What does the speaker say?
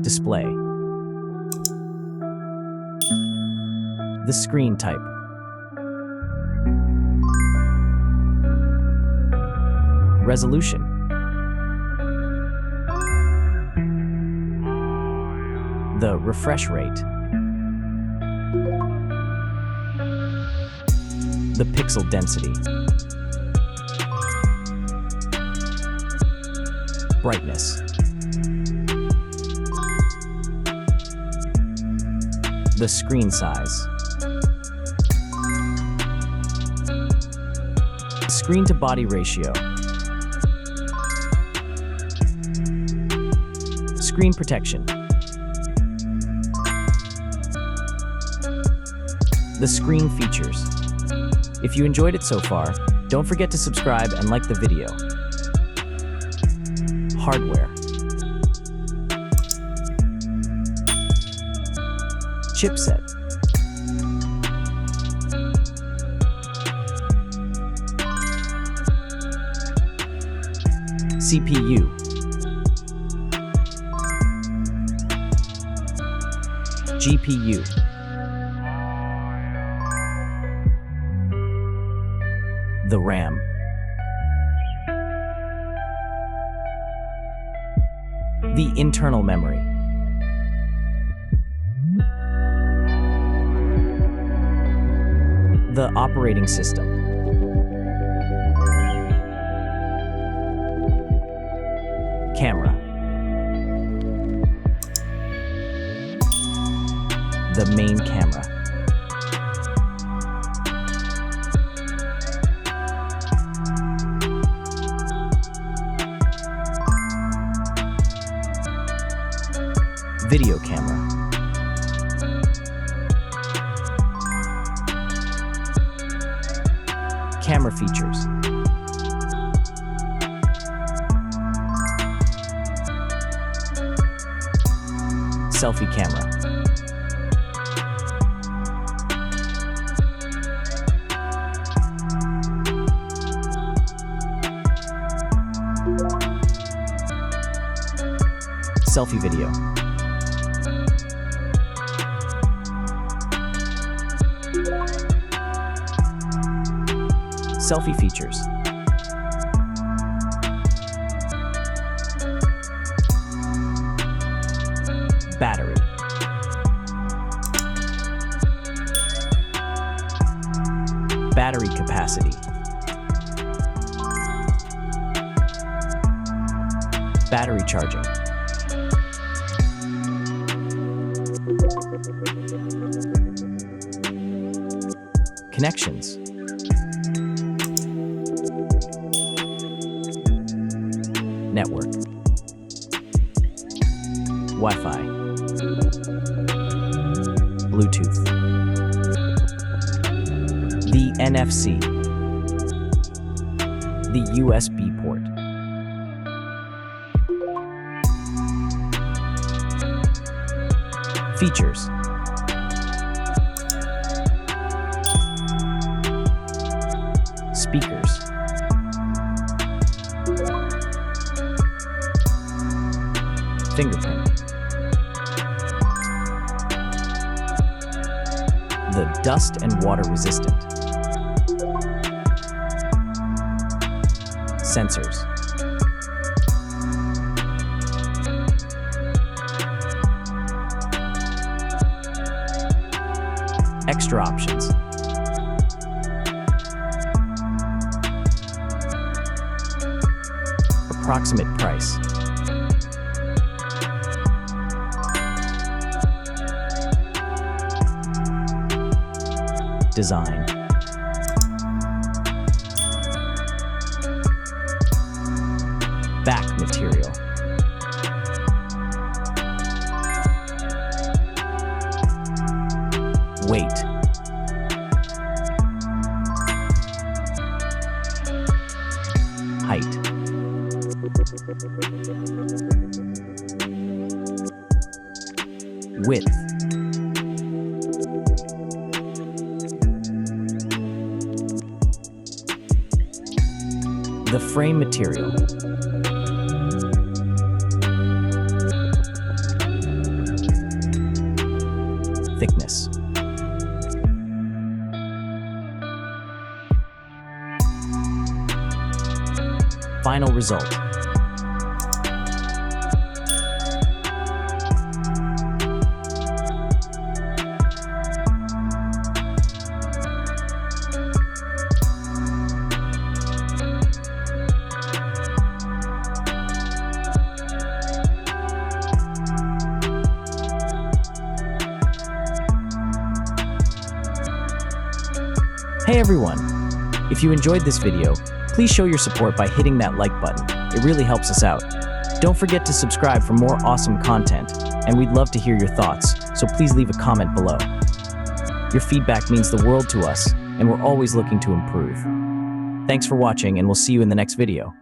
Display. The screen type. Resolution. The refresh rate. The pixel density. Brightness. The screen size. Screen to body ratio. Screen protection. The screen features. If you enjoyed it so far, don't forget to subscribe and like the video. Hardware. Chipset. CPU. GPU. The RAM. The internal memory. The operating system. Camera. The main camera. Video camera. Camera features. Selfie camera. Selfie video. Selfie features. Battery. Battery capacity. Battery charging. Connections. Network. Wi-Fi. Bluetooth. The NFC. The USB port. Features. Speakers. Fingerprint. The dust and water resistant. Sensors. Extra options. Approximate price. Design. Back material. Weight. Height. Width. The frame material. Thickness. Final result. Hey everyone! If you enjoyed this video, please show your support by hitting that like button. It really helps us out. Don't forget to subscribe for more awesome content, and we'd love to hear your thoughts, so please leave a comment below. Your feedback means the world to us, and we're always looking to improve. Thanks for watching, and we'll see you in the next video.